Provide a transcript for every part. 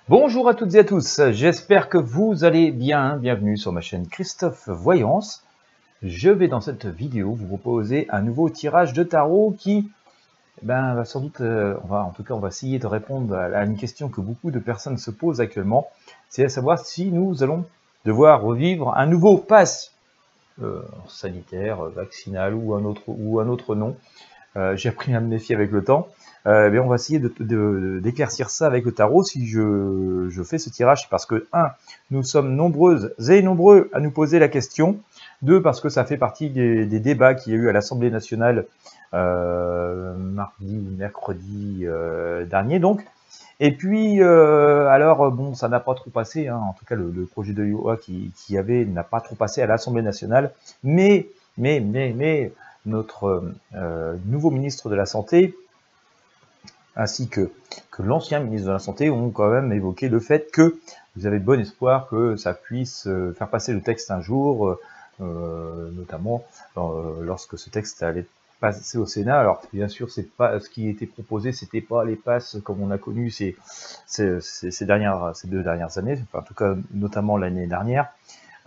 Bonjour à toutes et à tous, j'espère que vous allez bien. Bienvenue sur ma chaîne Christophe Voyance. Je vais dans cette vidéo vous proposer un nouveau tirage de tarot qui va sans doute, on va essayer de répondre à une question que beaucoup de personnes se posent actuellement. C'est à savoir si nous allons devoir revivre un nouveau pass sanitaire, vaccinal ou un autre nom. J'ai appris à me méfier avec le temps. On va essayer d'éclaircir ça avec le tarot. Si je fais ce tirage, c'est parce que 1. Nous sommes nombreuses et nombreux à nous poser la question. 2. Parce que ça fait partie des débats qu'il y a eu à l'Assemblée nationale mardi ou mercredi dernier. Donc. Et puis, bon, ça n'a pas trop passé. Hein. En tout cas, le projet de loi qui n'a pas trop passé à l'Assemblée nationale. Mais notre nouveau ministre de la Santé, ainsi que l'ancien ministre de la Santé, ont quand même évoqué le fait que vous avez bon espoir que ça puisse faire passer le texte un jour, notamment lorsque ce texte allait passer au Sénat. Alors bien sûr, c'est pas ce qui était proposé, c'était pas les passes comme on a connu ces 2 dernières années, enfin, en tout cas notamment l'année dernière.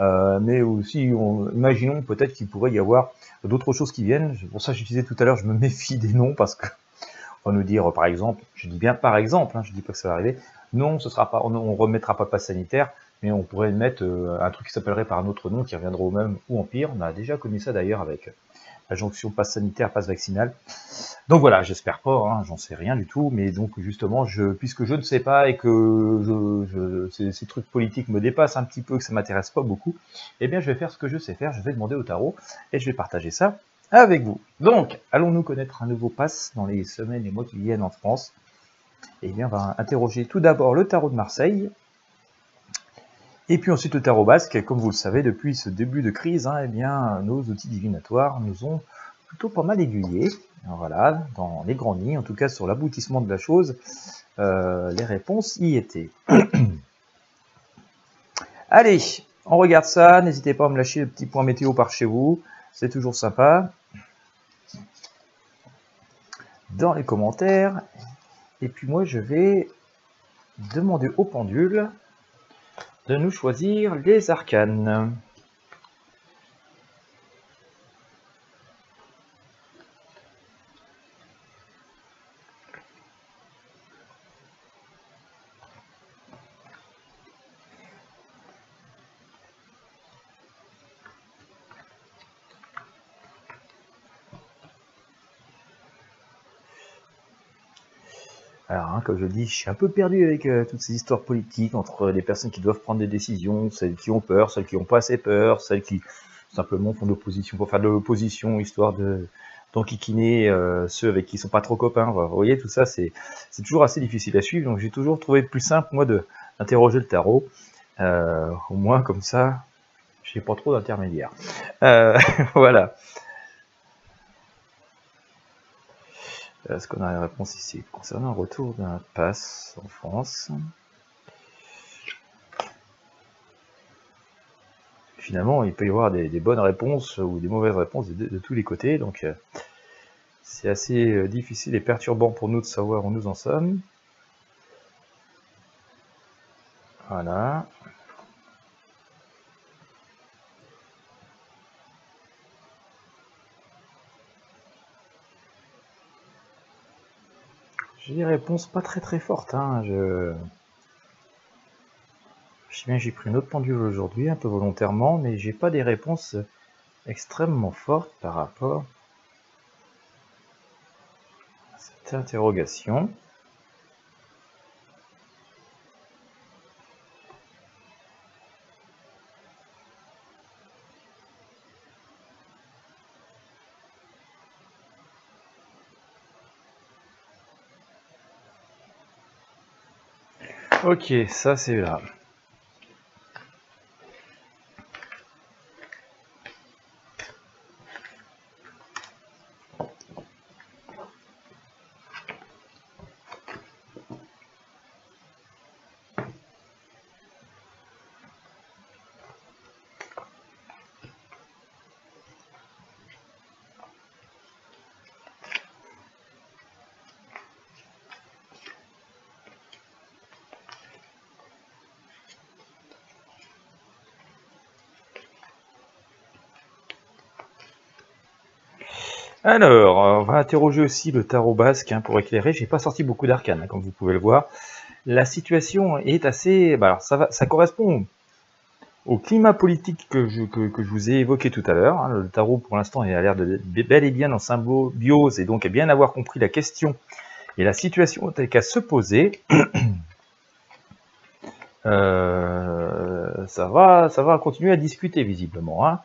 Mais aussi, imaginons peut-être qu'il pourrait y avoir d'autres choses qui viennent. Pour ça, je disais tout à l'heure, je me méfie des noms parce que on va nous dire, par exemple, je dis bien par exemple, hein, je dis pas que ça va arriver, non, ce sera pas, on remettra pas de passe sanitaire, mais on pourrait mettre un truc qui s'appellerait par un autre nom qui reviendra au même ou en pire. On a déjà connu ça d'ailleurs avec la jonction passe sanitaire, passe vaccinal. Donc voilà, j'espère pas, hein, j'en sais rien du tout, mais donc justement, puisque je ne sais pas et que ces trucs politiques me dépassent un petit peu, que ça m'intéresse pas beaucoup, eh bien je vais faire ce que je sais faire, je vais demander au tarot et je vais partager ça avec vous. Donc, allons-nous connaître un nouveau pass dans les semaines et mois qui viennent en France? Eh bien, on va interroger tout d'abord le tarot de Marseille, et puis ensuite le tarot basque. Comme vous le savez, depuis ce début de crise, hein, eh bien, nos outils divinatoires nous ont plutôt pas mal aiguillés. Voilà, dans les grandes lignes, en tout cas sur l'aboutissement de la chose, les réponses y étaient. Allez, on regarde ça. N'hésitez pas à me lâcher le petit point météo par chez vous, c'est toujours sympa. Dans les commentaires. Et puis moi, je vais demander au pendule de nous choisir les arcanes. Alors, hein, comme je dis, je suis un peu perdu avec toutes ces histoires politiques entre les personnes qui doivent prendre des décisions, celles qui ont peur, celles qui n'ont pas assez peur, celles qui simplement font de l'opposition pour faire de l'opposition, histoire d'enquiquiner ceux avec qui ils sont pas trop copains. Vous voyez, tout ça, c'est toujours assez difficile à suivre. Donc, j'ai toujours trouvé plus simple, moi, d'interroger le tarot. Au moins, comme ça, j'ai pas trop d'intermédiaires. Voilà. Est-ce qu'on a une réponse ici concernant un retour d'un pass en France? Finalement, il peut y avoir des bonnes réponses ou des mauvaises réponses de tous les côtés, donc c'est assez difficile et perturbant pour nous de savoir où nous en sommes. Voilà. J'ai des réponses pas très fortes, hein. Je sais bien que j'ai pris une autre pendule aujourd'hui, un peu volontairement, mais j'ai pas des réponses extrêmement fortes par rapport à cette interrogation. Ok, ça c'est là. Alors, on va interroger aussi le tarot basque hein, pour éclairer. J'ai pas sorti beaucoup d'arcanes, hein, comme vous pouvez le voir. La situation est assez... Bah alors ça correspond au climat politique que je vous ai évoqué tout à l'heure. Hein. Le tarot, pour l'instant, il a l'air de bel et bien en symbiose et donc bien avoir compris la question et la situation telle qu'à se poser. Ça va continuer à discuter visiblement. Hein.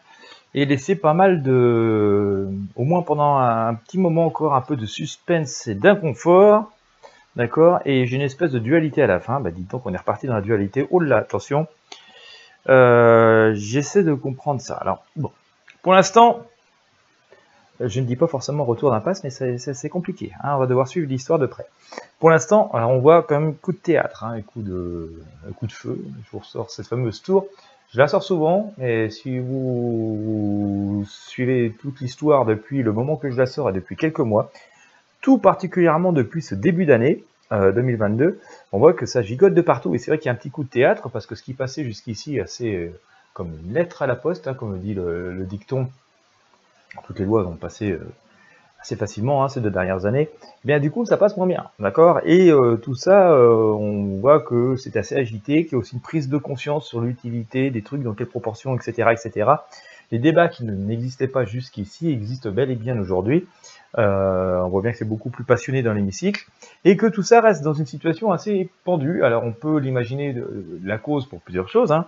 Et laisser pas mal de, au moins pendant un petit moment encore, un peu de suspense et d'inconfort, d'accord. Et j'ai une espèce de dualité à la fin. Bah, dites donc, on est reparti dans la dualité. Oh là, attention. J'essaie de comprendre ça. Alors, bon, pour l'instant, je ne dis pas forcément retour d'impasse, mais c'est compliqué. Hein, on va devoir suivre l'histoire de près. Pour l'instant, alors on voit quand même coup de théâtre, hein, un coup de feu. Je vous ressors cette fameuse tour. Je la sors souvent, et si vous suivez toute l'histoire depuis le moment que je la sors et depuis quelques mois, tout particulièrement depuis ce début d'année 2022, on voit que ça gigote de partout. Et c'est vrai qu'il y a un petit coup de théâtre, parce que ce qui passait jusqu'ici assez comme une lettre à la poste, hein, comme dit le dicton, toutes les lois vont passer assez facilement hein, ces 2 dernières années, eh bien du coup ça passe moins bien, d'accord. Et tout ça, on voit que c'est assez agité, qu'il y a aussi une prise de conscience sur l'utilité des trucs, dans quelle proportion, etc., etc. Les débats qui n'existaient pas jusqu'ici existent bel et bien aujourd'hui. On voit bien que c'est beaucoup plus passionné dans l'hémicycle, et que tout ça reste dans une situation assez pendue. Alors on peut l'imaginer la cause pour plusieurs choses, hein.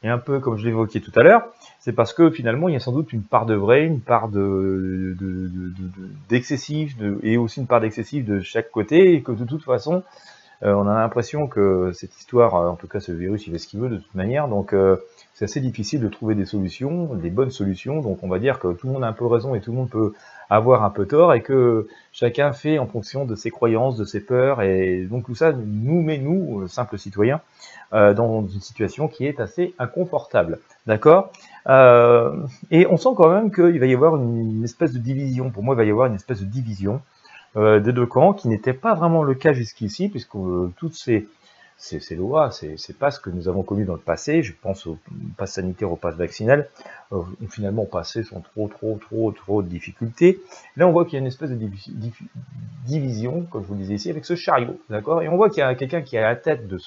Et un peu comme je l'évoquais tout à l'heure, c'est parce que finalement il y a sans doute une part de vrai, une part d'excessif, et aussi une part d'excessif de chaque côté, et que de toute façon, on a l'impression que cette histoire, en tout cas ce virus, il fait ce qu'il veut de toute manière, donc c'est assez difficile de trouver des solutions, des bonnes solutions, donc on va dire que tout le monde a un peu raison et tout le monde peut avoir un peu tort, et que chacun fait en fonction de ses croyances, de ses peurs, et donc tout ça nous met, nous, simples citoyens, dans une situation qui est assez inconfortable, d'accord. Et on sent quand même qu'il va y avoir une espèce de division, pour moi il va y avoir une espèce de division des 2 camps, qui n'était pas vraiment le cas jusqu'ici, puisque toutes ces lois, c'est pas ce que nous avons connu dans le passé. Je pense au pass sanitaire, au pass vaccinal, finalement passé sans trop de difficultés. Là, on voit qu'il y a une espèce de division, comme je vous le disais ici, avec ce chariot, d'accord. Et on voit qu'il y a quelqu'un qui est à la tête de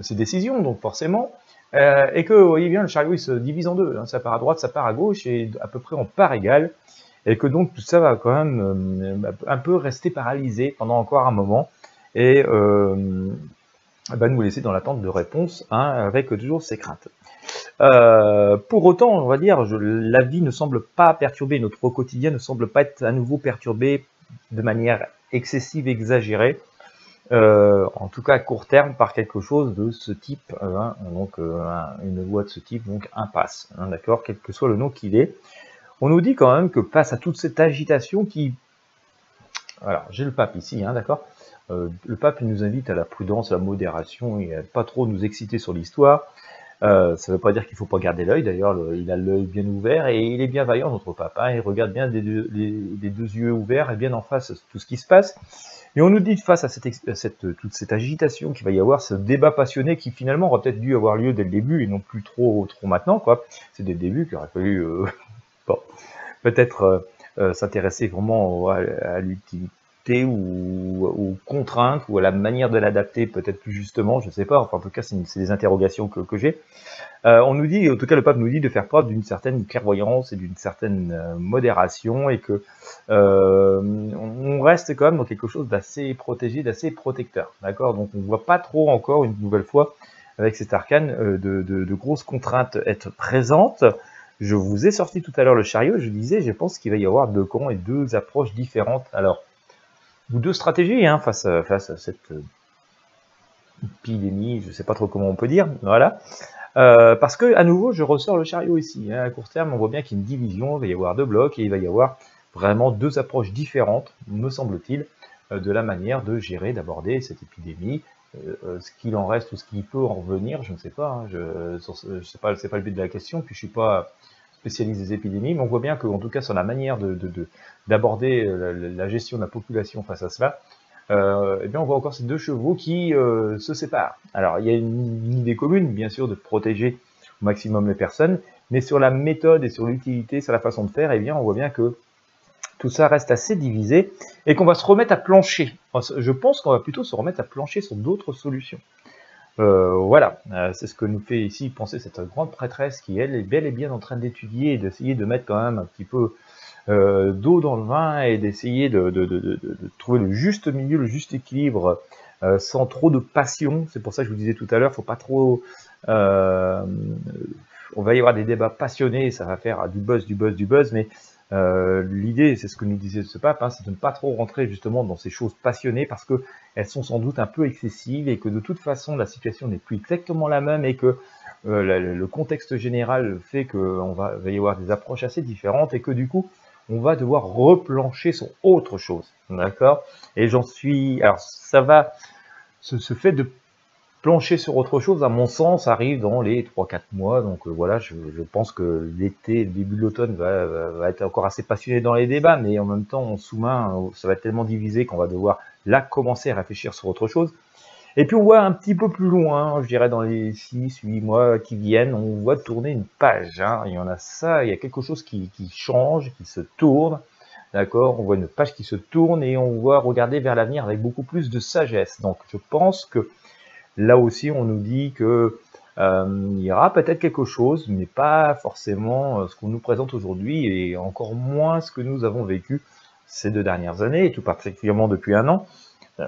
ces décisions, donc forcément, et que, vous voyez bien, le chariot, il se divise en 2, hein, ça part à droite, ça part à gauche, et à peu près en part égale, et que donc tout ça va quand même un peu rester paralysé pendant encore un moment, et va nous laisser dans l'attente de réponses, hein, avec toujours ces craintes. Pour autant, on va dire, la vie ne semble pas perturbée, notre quotidien ne semble pas être à nouveau perturbé de manière excessive, exagérée, en tout cas à court terme, par quelque chose de ce type, hein, donc une loi de ce type, donc impasse, hein, d'accord, quel que soit le nom qu'il est. On nous dit quand même que face à toute cette agitation qui... Voilà, j'ai le pape ici, hein, d'accord. Le pape il nous invite à la prudence, à la modération, et à pas trop nous exciter sur l'histoire. Ça ne veut pas dire qu'il ne faut pas garder l'œil, d'ailleurs, il a l'œil bien ouvert, et il est bienveillant, notre pape, hein, il regarde bien des 2 yeux ouverts, et bien en face tout ce qui se passe. Et on nous dit, face à toute cette agitation qu'il va y avoir, ce débat passionné qui finalement aurait peut-être dû avoir lieu dès le début, et non plus trop maintenant, quoi. C'est dès le début qu'il aurait fallu bon, peut-être s'intéresser vraiment à l'utilité ou aux contraintes, ou à la manière de l'adapter, peut-être plus justement, je ne sais pas, enfin en tout cas c'est des interrogations que j'ai. On nous dit, en tout cas le pape nous dit de faire preuve d'une certaine clairvoyance et d'une certaine modération, et que on reste quand même dans quelque chose d'assez protégé, d'assez protecteur, d'accord. Donc on ne voit pas trop encore une nouvelle fois avec cet arcane de grosses contraintes être présentes. Je vous ai sorti tout à l'heure le chariot, je disais, je pense qu'il va y avoir 2 camps et 2 approches différentes, alors, ou 2 stratégies hein, face à cette épidémie, je ne sais pas trop comment on peut dire, voilà. Parce que, à nouveau, je ressors le chariot ici, hein, à court terme, on voit bien qu'il y a une division, il va y avoir 2 blocs, et il va y avoir vraiment 2 approches différentes, me semble-t-il, de la manière de gérer, d'aborder cette épidémie. Ce qu'il en reste ou ce qui peut en revenir, je ne sais pas, hein, c'est pas le but de la question, puis je suis pas spécialiste des épidémies, mais on voit bien qu'en tout cas sur la manière d'aborder la gestion de la population face à cela, eh bien on voit encore ces 2 chevaux qui se séparent. Alors il y a une idée commune, bien sûr, de protéger au maximum les personnes, mais sur la méthode et sur l'utilité, sur la façon de faire, eh bien on voit bien que tout ça reste assez divisé, et qu'on va se remettre à plancher. Je pense qu'on va plutôt se remettre à plancher sur d'autres solutions. Voilà, c'est ce que nous fait ici penser cette grande prêtresse qui, elle, est bel et bien en train d'étudier et d'essayer de mettre quand même un petit peu d'eau dans le vin et d'essayer de trouver le juste milieu, le juste équilibre, sans trop de passion. C'est pour ça que je vous disais tout à l'heure, faut pas trop... on va y avoir des débats passionnés, ça va faire du buzz, mais l'idée, c'est ce que nous disait ce pape, hein, c'est de ne pas trop rentrer justement dans ces choses passionnées parce que elles sont sans doute un peu excessives et que de toute façon la situation n'est plus exactement la même et que le contexte général fait qu'on va y avoir des approches assez différentes et que du coup on va devoir replancher sur autre chose, d'accord? Et j'en suis... Alors ça va... Ce fait de plancher sur autre chose, à mon sens, arrive dans les 3-4 mois. Donc voilà, je pense que l'été, le début de l'automne va être encore assez passionné dans les débats, mais en même temps, en sous-main, ça va être tellement divisé qu'on va devoir là commencer à réfléchir sur autre chose. Et puis on voit un petit peu plus loin, je dirais dans les 6-8 mois qui viennent, on voit tourner une page. Hein. Il y en a ça, il y a quelque chose qui change, qui se tourne. D'accord, on voit une page qui se tourne et on voit regarder vers l'avenir avec beaucoup plus de sagesse. Donc je pense que là aussi, on nous dit que il y aura peut-être quelque chose, mais pas forcément ce qu'on nous présente aujourd'hui, et encore moins ce que nous avons vécu ces 2 dernières années, et tout particulièrement depuis 1 an.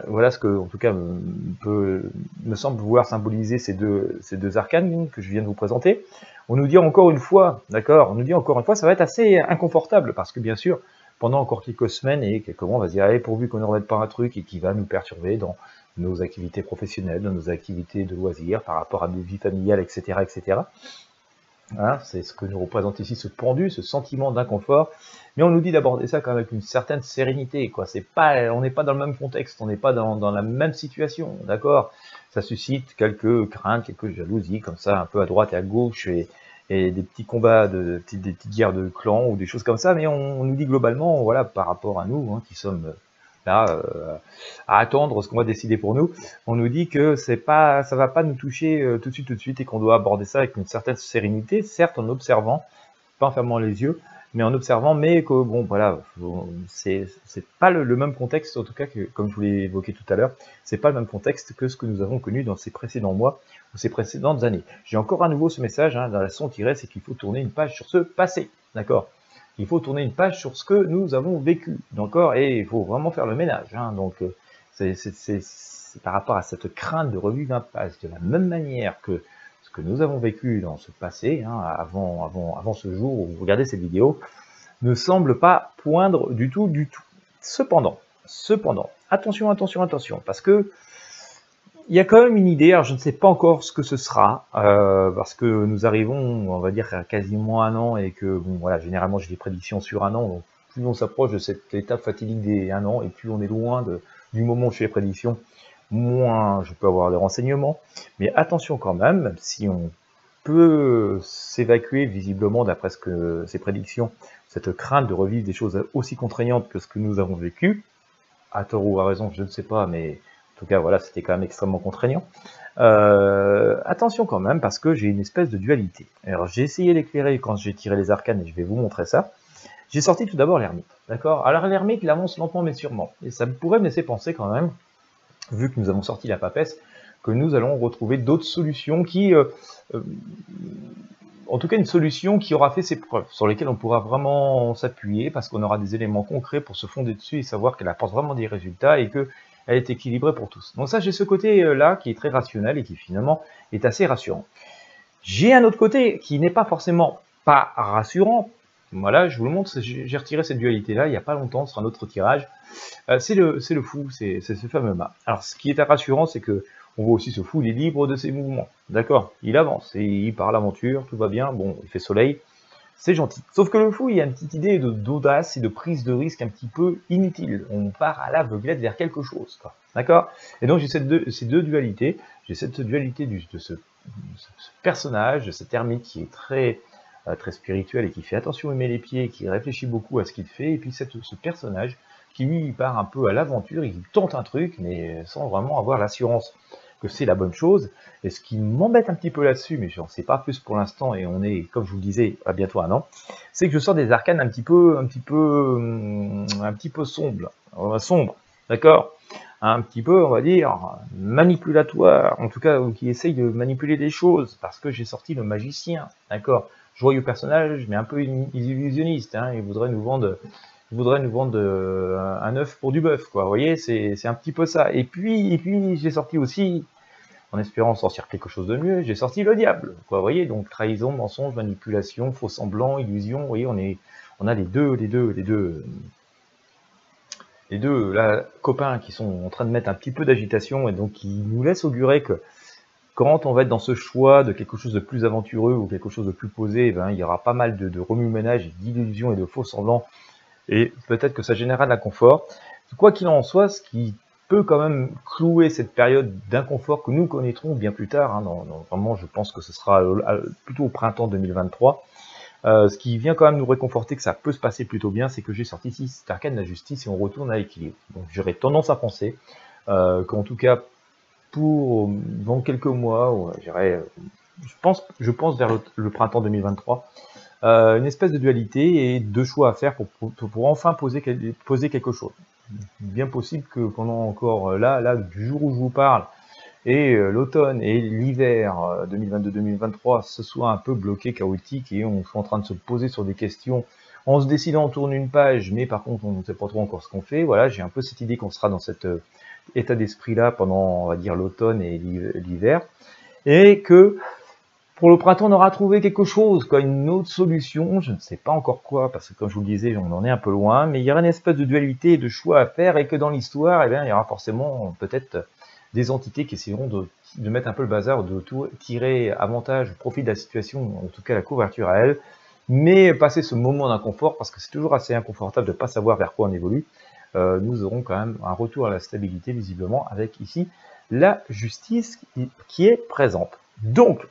Voilà ce que, en tout cas, me semble vouloir symboliser ces deux arcanes que je viens de vous présenter. On nous dit encore une fois, d'accord, on nous dit encore une fois, ça va être assez inconfortable, parce que bien sûr, pendant encore quelques semaines et quelques mois, on va se dire, allez, pourvu qu'on ne remette pas un truc et qui va nous perturber dans nos activités professionnelles, dans nos activités de loisirs, par rapport à nos vies familiales, etc., etc. Hein, c'est ce que nous représente ici ce pendu, ce sentiment d'inconfort. Mais on nous dit d'aborder ça quand même avec une certaine sérénité, quoi. C'est pas, on n'est pas dans le même contexte, on n'est pas dans la même situation, d'accord? Ça suscite quelques craintes, quelques jalousies, comme ça, un peu à droite et à gauche, et des petits combats, des petites guerres de clans ou des choses comme ça. Mais on nous dit globalement, voilà, par rapport à nous, hein, qui sommes là, à attendre ce qu'on va décider pour nous, on nous dit que c'est pas, ça va pas nous toucher tout de suite, et qu'on doit aborder ça avec une certaine sérénité, certes en observant, pas en fermant les yeux, mais en observant, mais que bon, voilà, c'est pas le même contexte, en tout cas, que, comme je vous l'ai évoqué tout à l'heure, c'est pas le même contexte que ce que nous avons connu dans ces précédents mois ou ces précédentes années. J'ai encore à nouveau ce message, hein, dans la leçon tirée, c'est qu'il faut tourner une page sur ce passé, d'accord? Il faut tourner une page sur ce que nous avons vécu, d'accord? Et il faut vraiment faire le ménage, hein, donc c'est par rapport à cette crainte de revivre un passé de la même manière que ce que nous avons vécu dans ce passé, hein, avant ce jour où vous regardez cette vidéo, ne semble pas poindre du tout. Cependant, attention, parce que il y a quand même une idée, alors je ne sais pas encore ce que ce sera, parce que nous arrivons, on va dire, à quasiment 1 an, et que, bon, voilà, généralement j'ai des prédictions sur 1 an, donc plus on s'approche de cette étape fatidique des 1 an, et plus on est loin du moment où je fais les prédictions, moins je peux avoir des renseignements. Mais attention quand même si on peut s'évacuer visiblement d'après ces prédictions, cette crainte de revivre des choses aussi contraignantes que ce que nous avons vécu, à tort ou à raison, je ne sais pas, mais en tout cas, voilà, c'était quand même extrêmement contraignant. Attention quand même, parce que j'ai une espèce de dualité. Alors, j'ai essayé d'éclairer quand j'ai tiré les arcanes, et je vais vous montrer ça. J'ai sorti tout d'abord l'ermite, d'accord? Alors, l'ermite, il avance lentement mais sûrement. Et ça pourrait me laisser penser quand même, vu que nous avons sorti la papesse, que nous allons retrouver d'autres solutions qui... en tout cas, une solution qui aura fait ses preuves, sur lesquelles on pourra vraiment s'appuyer, parce qu'on aura des éléments concrets pour se fonder dessus et savoir qu'elle apporte vraiment des résultats et qu'elle est équilibrée pour tous. Donc ça, j'ai ce côté-là qui est très rationnel et qui finalement est assez rassurant. J'ai un autre côté qui n'est pas forcément pas rassurant. Voilà, je vous le montre, j'ai retiré cette dualité-là il n'y a pas longtemps sur un autre tirage. C'est le fou, c'est ce fameux mât. Alors, ce qui est rassurant, c'est que on voit aussi ce fou, il est libre de ses mouvements. D'accord, il avance, et il part à l'aventure, tout va bien, bon, il fait soleil, c'est gentil. Sauf que le fou, il y a une petite idée d'audace et de prise de risque un petit peu inutile. On part à l'aveuglette vers quelque chose, quoi. D'accord? Et donc j'ai ces deux dualités. J'ai cette dualité de ce personnage, de cet ermite qui est très spirituel et qui fait attention à aimer les pieds, qui réfléchit beaucoup à ce qu'il fait, et puis ce personnage qui lui part un peu à l'aventure, il tente un truc, mais sans vraiment avoir l'assurance que c'est la bonne chose. Et ce qui m'embête un petit peu là-dessus, mais j'en sais pas plus pour l'instant, et on est, comme je vous le disais, à bientôt un an, c'est que je sors des arcanes un petit peu sombres, d'accord, un petit peu, on va dire, manipulatoire, en tout cas, qui essaye de manipuler des choses, parce que j'ai sorti le magicien, d'accord, joyeux personnage, mais un peu illusionniste, hein, il voudrait nous vendre un œuf pour du bœuf, quoi. Vous voyez, c'est un petit peu ça. Et puis j'ai sorti aussi, en espérant sortir quelque chose de mieux, j'ai sorti le diable, quoi. Vous voyez, donc trahison, mensonge, manipulation, faux semblant, illusion. Vous voyez, on a les deux là, copains qui sont en train de mettre un petit peu d'agitation et donc qui nous laissent augurer que quand on va être dans ce choix de quelque chose de plus aventureux ou quelque chose de plus posé, ben, il y aura pas mal de remue-ménage, d'illusions et de faux semblants. Et peut-être que ça générera de l'inconfort. Quoi qu'il en soit, ce qui peut quand même clouer cette période d'inconfort que nous connaîtrons bien plus tard, hein, vraiment je pense que ce sera plutôt au printemps 2023, ce qui vient quand même nous réconforter que ça peut se passer plutôt bien, c'est que j'ai sorti ici cet arcane de la justice et on retourne à l'équilibre. Donc j'aurais tendance à penser qu'en tout cas, dans quelques mois, je pense vers le printemps 2023, une espèce de dualité et deux choix à faire pour enfin poser quelque chose. Bien possible que pendant encore là du jour où je vous parle, et l'automne et l'hiver 2022-2023, ce soit un peu bloqué, chaotique, et on soit en train de se poser sur des questions en se décidant, on tourne une page, mais par contre on ne sait pas trop encore ce qu'on fait. Voilà, j'ai un peu cette idée qu'on sera dans cet état d'esprit-là pendant, on va dire, l'automne et l'hiver, et que pour le printemps, on aura trouvé quelque chose, quoi, une autre solution, je ne sais pas encore quoi, parce que comme je vous le disais, on en est un peu loin, mais il y aura une espèce de dualité et de choix à faire, et que dans l'histoire, eh bien, il y aura forcément peut-être des entités qui essaieront de mettre un peu le bazar, de tirer avantage, profit de la situation, en tout cas la couverture à elle, mais passer ce moment d'inconfort, parce que c'est toujours assez inconfortable de ne pas savoir vers quoi on évolue, nous aurons quand même un retour à la stabilité, visiblement, avec ici la justice qui est présente. Donc,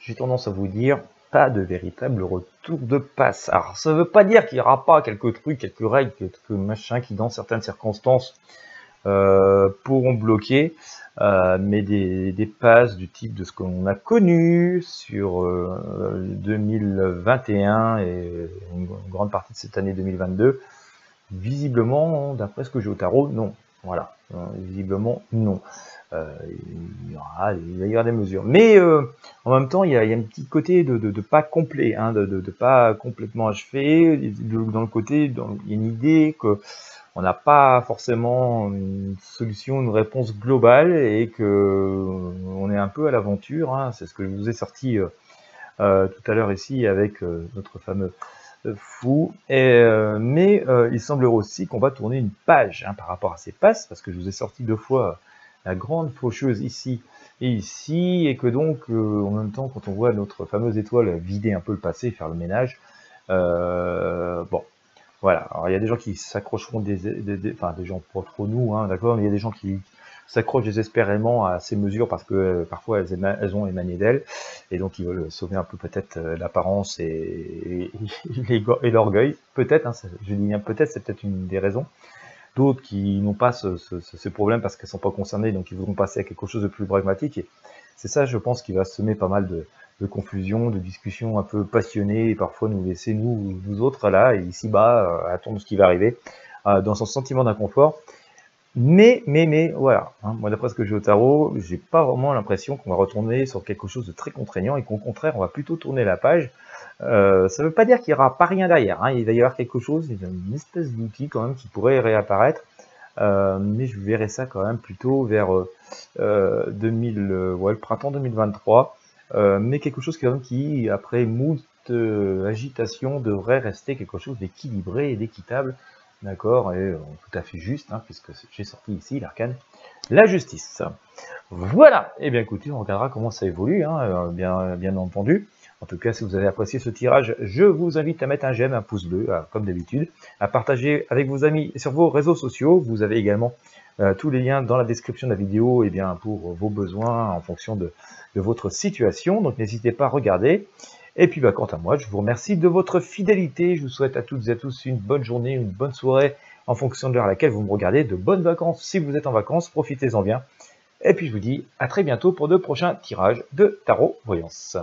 j'ai tendance à vous dire, pas de véritable retour de passe. Alors, ça ne veut pas dire qu'il n'y aura pas quelques trucs, quelques règles, quelques machins qui, dans certaines circonstances, pourront bloquer, mais des passes du type de ce qu'on a connu sur 2021 et une grande partie de cette année 2022, visiblement, d'après ce que j'ai au tarot, non. Voilà, visiblement, non. Il va y avoir des mesures. Mais en même temps, il y a un petit côté de pas complet, hein, de pas complètement achevé. Dans le côté, il y a une idée que on n'a pas forcément une solution, une réponse globale et que on est un peu à l'aventure. Hein. C'est ce que je vous ai sorti tout à l'heure ici avec notre fameux fou. Mais il semblerait aussi qu'on va tourner une page par rapport à ces passes, parce que je vous ai sorti deux fois la grande faucheuse ici et ici, et que donc en même temps, quand on voit notre fameuse étoile vider un peu le passé, faire le ménage, bon, voilà. Alors il y a des gens qui s'accrocheront enfin des gens pas trop nous, hein, d'accord, mais il y a des gens qui s'accrochent désespérément à ces mesures parce que parfois elles ont émané d'elles, et donc ils veulent sauver un peu peut-être l'apparence et l'orgueil, peut-être, hein, je dis bien peut-être, c'est peut-être une des raisons. D'autres qui n'ont pas ce problème parce qu'elles ne sont pas concernées, donc ils voudront passer à quelque chose de plus pragmatique, et c'est ça, je pense, qui va semer pas mal de confusion, de discussions un peu passionnées, et parfois nous laisser, nous autres, là, et ici-bas, attendre ce qui va arriver, dans son sentiment d'inconfort. Mais, voilà, hein, moi d'après ce que j'ai au tarot, j'ai pas vraiment l'impression qu'on va retourner sur quelque chose de très contraignant, et qu'au contraire, on va plutôt tourner la page. Ça veut pas dire qu'il n'y aura pas rien derrière, hein, il va y avoir quelque chose, une espèce d'outil quand même qui pourrait réapparaître, mais je verrai ça quand même plutôt vers le printemps 2023, mais quelque chose quand même qui, après moult agitation, devrait rester quelque chose d'équilibré et d'équitable. D'accord, et tout à fait juste, hein, puisque j'ai sorti ici l'arcane, la justice. Voilà, et bien écoutez, on regardera comment ça évolue, hein, bien entendu. En tout cas, si vous avez apprécié ce tirage, je vous invite à mettre un j'aime, un pouce bleu, comme d'habitude, à partager avec vos amis sur vos réseaux sociaux. Vous avez également tous les liens dans la description de la vidéo, et bien pour vos besoins en fonction de votre situation. Donc n'hésitez pas à regarder. Et puis quant à moi, je vous remercie de votre fidélité. Je vous souhaite à toutes et à tous une bonne journée, une bonne soirée en fonction de l'heure à laquelle vous me regardez. De bonnes vacances si vous êtes en vacances, profitez-en bien. Et puis je vous dis à très bientôt pour de prochains tirages de Tarot Voyance.